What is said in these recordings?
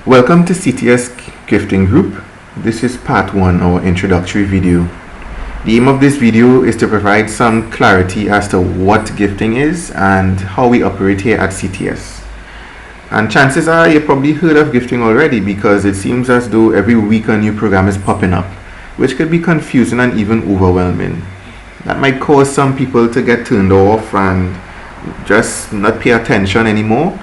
Welcome to CTS Gifting Group. This is part 1, our introductory video. The aim of this video is to provide some clarity as to what gifting is and how we operate here at CTS. And chances are you probably heard of gifting already because it seems as though every week a new program is popping up, which could be confusing and even overwhelming. That might cause some people to get turned off and just not pay attention anymore.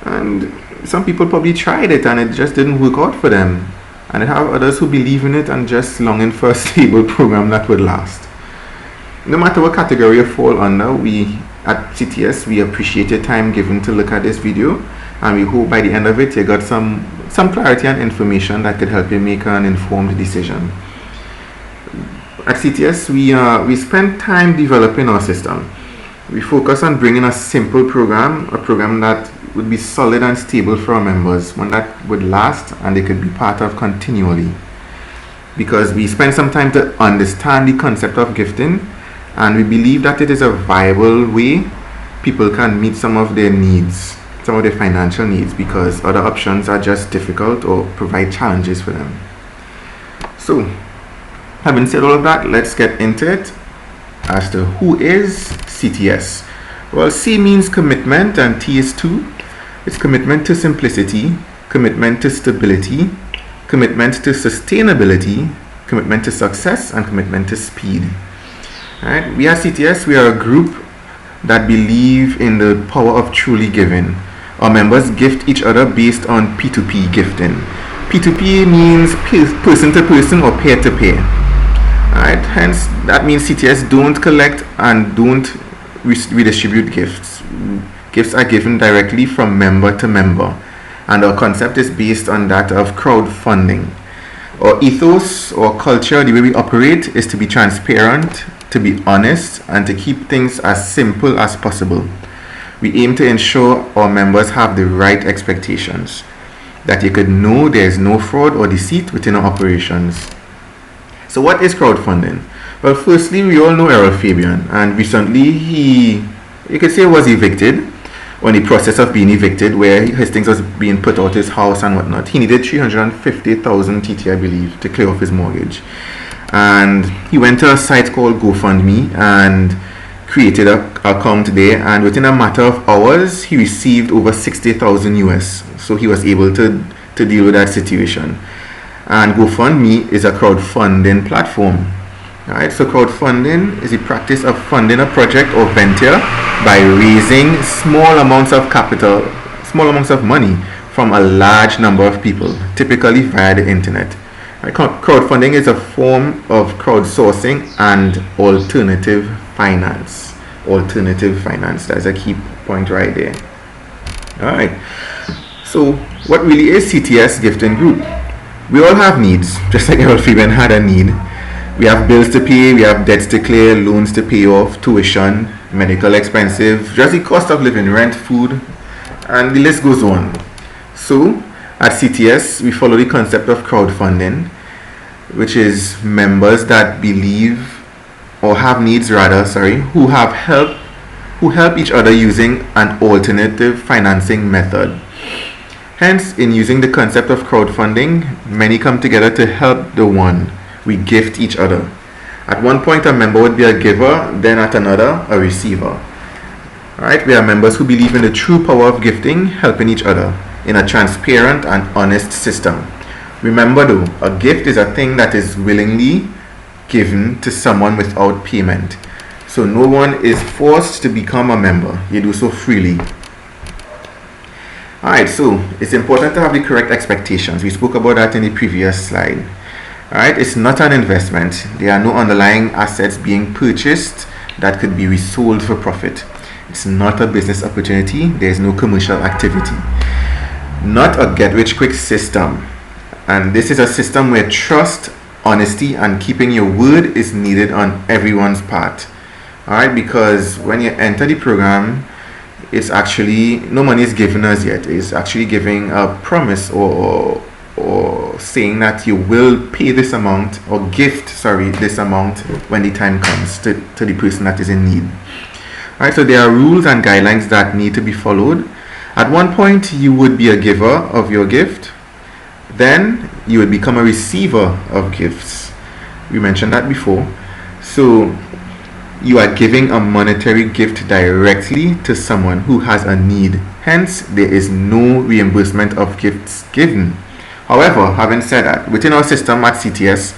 And some people probably tried it and it just didn't work out for them. And I have others who believe in it and just longing for a stable program that would last. No matter what category you fall under, we at CTS, we appreciate your time given to look at this video, and we hope by the end of it you got some clarity and information that could help you make an informed decision. At CTS, we spend time developing our system. We focus on bringing a simple program, a program that would be solid and stable for our members, one that would last and they could be part of continually. Because we spend some time to understand the concept of gifting, and we believe that it is a viable way people can meet some of their needs, some of their financial needs, because other options are just difficult or provide challenges for them. So, having said all of that, let's get into it as to who is CTS. Well, C means commitment and T is 2. It's commitment to simplicity, commitment to stability, commitment to sustainability, commitment to success, and commitment to speed. Alright, we at CTS, we are a group that believe in the power of truly giving. Our members gift each other based on P2P gifting. P2P means person to person or peer to peer. Alright, hence that means CTS don't collect and don't redistribute gifts. Gifts are given directly from member to member, and our concept is based on that of crowdfunding. Our ethos or culture, the way we operate, is to be transparent, to be honest, and to keep things as simple as possible. We aim to ensure our members have the right expectations, that you could know there is no fraud or deceit within our operations. So what is crowdfunding? Well, firstly, we all know Errol Fabian, and recently you could say was evicted, or in the process of being evicted, where his things was being put out his house and whatnot. He needed 350,000 TT, I believe, to clear off his mortgage. And he went to a site called GoFundMe and created an account there, and within a matter of hours, he received over 60,000 US. So he was able to deal with that situation. And GoFundMe is a crowdfunding platform. Alright, so crowdfunding is the practice of funding a project or venture by raising small amounts of capital, small amounts of money from a large number of people, typically via the internet. Right, crowdfunding is a form of crowdsourcing and alternative finance. Alternative finance, that's a key point right there. Alright, so what really is CTS Gifting Group? We all have needs, just like Errol Fabian had a need. We have bills to pay, we have debts to clear, loans to pay off, tuition, medical expenses, just the cost of living, rent, food, and the list goes on. So, at CTS, we follow the concept of crowdfunding, which is members that believe, or have needs rather, who help each other using an alternative financing method. Hence, in using the concept of crowdfunding, many come together to help the one. We gift each other. At one point, a member would be a giver, then at another, a receiver. Alright, we are members who believe in the true power of gifting, helping each other in a transparent and honest system. Remember though, a gift is a thing that is willingly given to someone without payment. So no one is forced to become a member. You do so freely. Alright, so it's important to have the correct expectations. We spoke about that in the previous slide. Alright, it's not an investment. There are no underlying assets being purchased that could be resold for profit. It's not a business opportunity. There's no commercial activity. Not a get-rich-quick system. And this is a system where trust, honesty, and keeping your word is needed on everyone's part. Alright, because when you enter the program, it's actually, no money is given as yet. It's actually giving a promise or saying that you will pay this amount or gift this amount when the time comes to the person that is in need. Alright, so there are rules and guidelines that need to be followed. At one point, you would be a giver of your gift, then you would become a receiver of gifts. We mentioned that before. So you are giving a monetary gift directly to someone who has a need. Hence, there is no reimbursement of gifts given. However, having said that, within our system at CTS,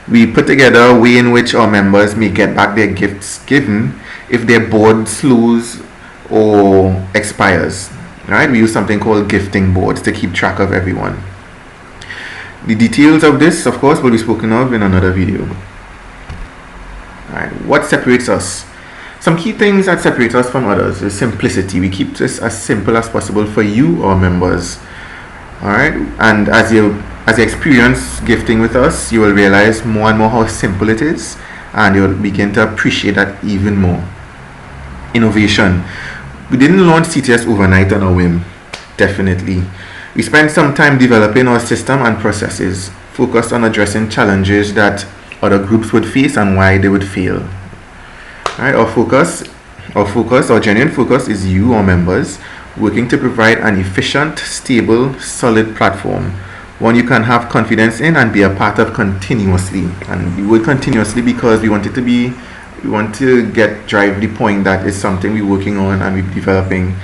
we put together a way in which our members may get back their gifts given if their board slows or expires. Right? We use something called gifting boards to keep track of everyone. The details of this, of course, will be spoken of in another video. Alright, what separates us? Some key things that separate us from others is simplicity. We keep this as simple as possible for you, our members. Alright, and as you experience gifting with us, you will realize more and more how simple it is, and you'll begin to appreciate that even more. Innovation. We didn't launch CTS overnight on a whim, definitely. We spent some time developing our system and processes, focused on addressing challenges that other groups would face and why they would fail. Right, our genuine focus is you, our members, working to provide an efficient, stable, solid platform, one you can have confidence in and be a part of continuously. And we would continuously because we want to drive the point that is something we're working on and we're developing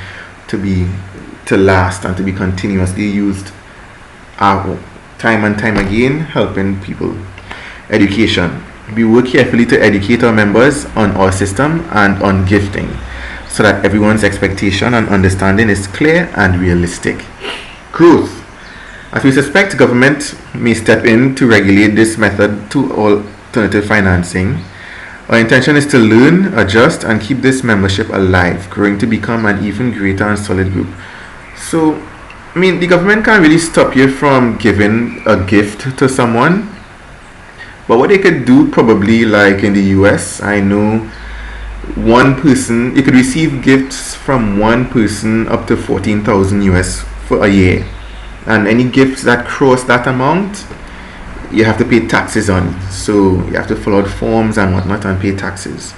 to last and to be continuously used time and time again, helping people. Education. We work carefully to educate our members on our system and on gifting so that everyone's expectation and understanding is clear and realistic. Growth. As we suspect government may step in to regulate this method to alternative financing, our intention is to learn, adjust, and keep this membership alive, growing to become an even greater and solid group. So, I mean, the government can't really stop you from giving a gift to someone. But what they could do, probably like in the US, I know one person, you could receive gifts from one person up to 14,000 US for a year. And any gifts that cross that amount, you have to pay taxes on. So you have to fill out forms and whatnot and pay taxes.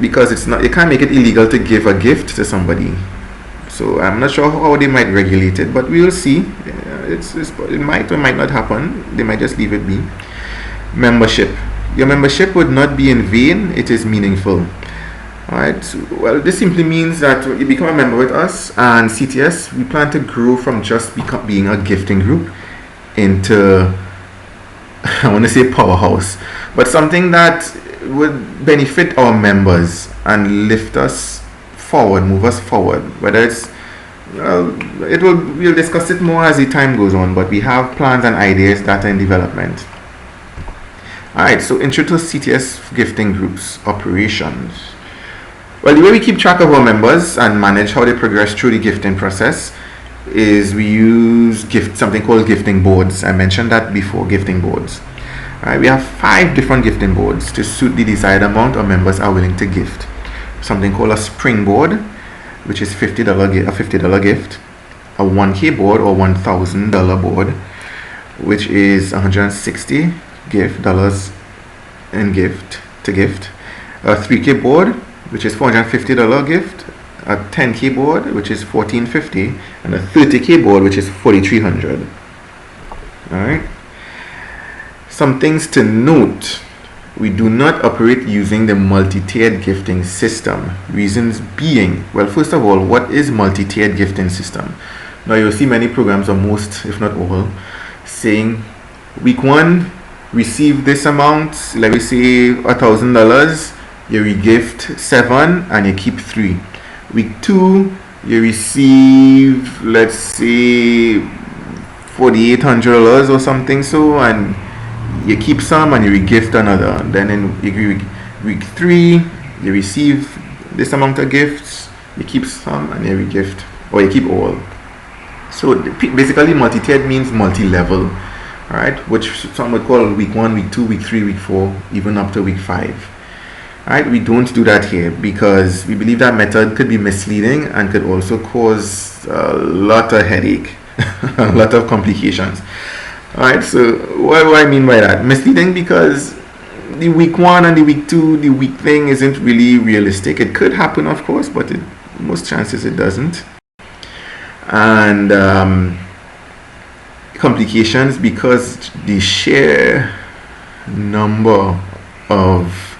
Because you can't make it illegal to give a gift to somebody. So I'm not sure how they might regulate it, but we will see. It might or might not happen. They might just leave it be. Membership. Your membership would not be in vain, it is meaningful. Alright, well, this simply means that you become a member with us, and CTS, we plan to grow from just being a gifting group into, I want to say powerhouse, but something that would benefit our members and lift us forward, move us forward. Whether it's, we'll discuss it more as the time goes on, but we have plans and ideas that are in development. Alright, so intro to CTS Gifting Group's operations. Well, the way we keep track of our members and manage how they progress through the gifting process is we use something called gifting boards. I mentioned that before, gifting boards. Alright, we have 5 different gifting boards to suit the desired amount our members are willing to gift. Something called a springboard, which is a $50 gift, a 1K board or $1,000 board, which is $160 dollars in gift, a 3K board, which is $450 gift, a 10K board, which is $1,450, and a 30K board, which is $4,300. Alright, some things to note: we do not operate using the multi-tiered gifting system. Reasons being, well, first of all, what is multi-tiered gifting system? Now you'll see many programs, or most if not all, saying week 1 receive this amount, let me say $1,000, you regift 7 and you keep 3. Week 2 you receive, let's say $4,800 or something, so, and you keep some and you regift another. Then in week 3 you receive this amount of gifts, you keep some and you regift, or you keep all. So basically multi-tiered means multi-level. Alright, which some would call week 1, week 2, week 3, week 4, even up to week 5. Alright, we don't do that here because we believe that method could be misleading and could also cause a lot of headache, a lot of complications. Alright, so what do I mean by that? Misleading because the week 1 and the week 2, the week thing isn't really realistic. It could happen, of course, but most chances it doesn't. And complications because the sheer number of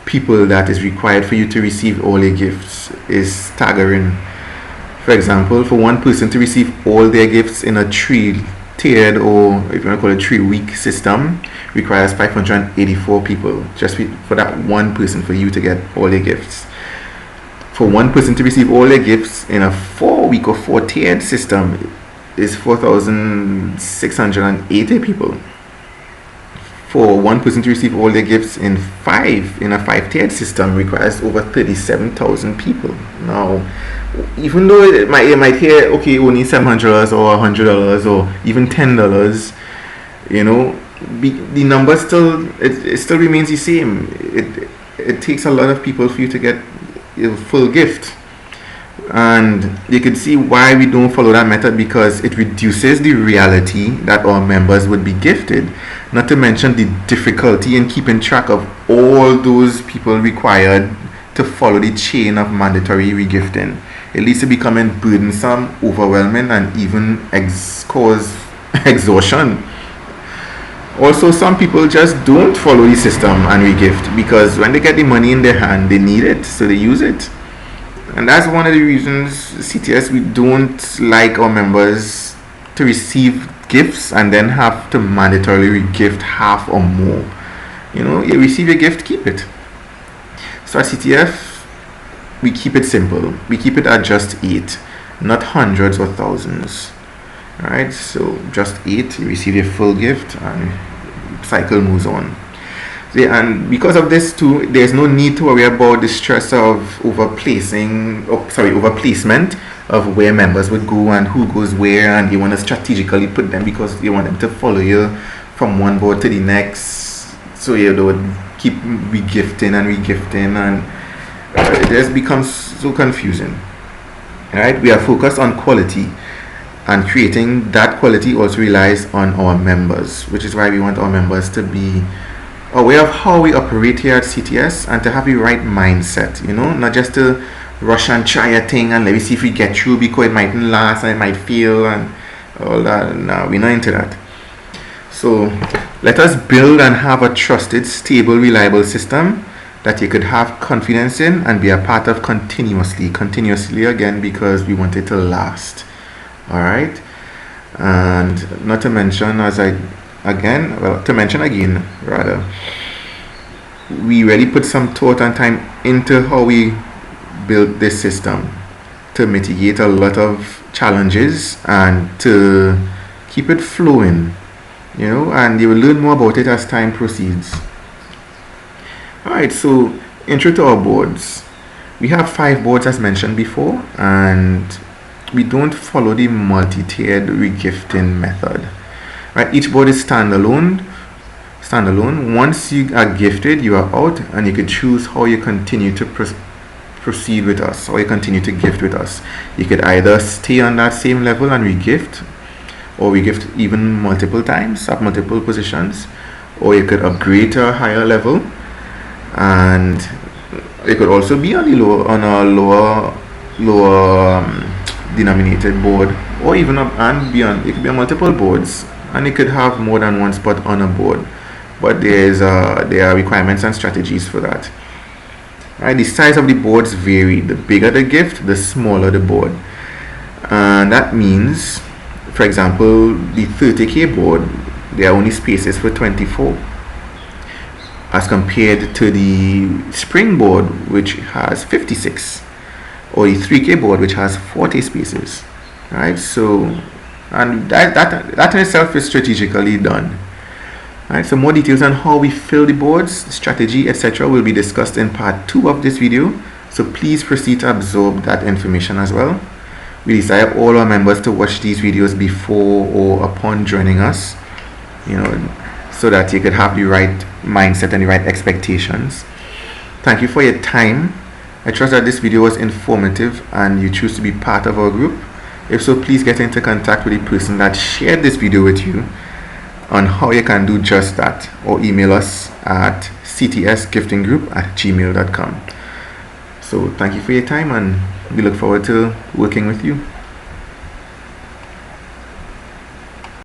people that is required for you to receive all your gifts is staggering. For example, for one person to receive all their gifts in a 3-tiered, or if you want to call it 3-week system, requires 584 people just for that one person, for you to get all your gifts. For one person to receive all their gifts in a 4-week or 4-tiered system is 4,680 people. For one person to receive all their gifts in a 5-tiered system requires over 37,000 people. Now, even though you might hear, okay, only $700 or $100 or even $10, the number still it still remains the same. It takes a lot of people for you to get a full gift, and you can see why we don't follow that method, because it reduces the reality that our members would be gifted, not to mention the difficulty in keeping track of all those people required to follow the chain of mandatory regifting. It leads to becoming burdensome, overwhelming, and even cause exhaustion. Also, some people just don't follow the system and regift, because when they get the money in their hand, they need it, so they use it. And that's one of the reasons CTS, we don't like our members to receive gifts and then have to mandatorily regift half or more. You receive a gift, keep it. So at CTF, we keep it simple. We keep it at just 8, not hundreds or thousands. Alright, so just 8, you receive a full gift and cycle moves on. And because of this too, there's no need to worry about the stress of overplacement of where members would go and who goes where, and you want to strategically put them because you want them to follow you from one board to the next, so you don't keep regifting, and it just becomes so confusing. Alright, we are focused on quality, and creating that quality also relies on our members, which is why we want our members to be aware of how we operate here at CTS and to have the right mindset, not just to rush and try a thing and let me see if we get through because it mightn't last and it might fail and all that. No, we're not into that. So let us build and have a trusted, stable, reliable system that you could have confidence in and be a part of continuously again, because we want it to last. All right, and not to mention, we really put some thought and time into how we built this system to mitigate a lot of challenges and to keep it flowing, and you will learn more about it as time proceeds. Alright, so intro to our boards. We have 5 boards as mentioned before, and we don't follow the multi-tiered regifting method. Right, each board is standalone. Once you are gifted, you are out, and you can choose how you continue to proceed with us, or you continue to gift with us. You could either stay on that same level and regift, or regift even multiple times at multiple positions, or you could upgrade to a higher level, and it could also be on a lower denominated board, or even up and beyond. It could be on multiple boards, and it could have more than one spot on a board, but there are requirements and strategies for that. Right, the size of the boards vary. The bigger the gift, the smaller the board, and that means, for example, the 30K board, there are only spaces for 24, as compared to the spring board, which has 56, or the 3K board, which has 40 spaces. Right, so, and that in itself is strategically done. Right, so more details on how we fill the boards, strategy, etc. will be discussed in part 2 of this video, so please proceed to absorb that information as well. We desire all our members to watch these videos before or upon joining us, so that you could have the right mindset and the right expectations. Thank you for your time. I trust that this video was informative and you choose to be part of our group. If so, please get into contact with the person that shared this video with you on how you can do just that, or email us at ctsgiftinggroup@gmail.com. So thank you for your time, and we look forward to working with you.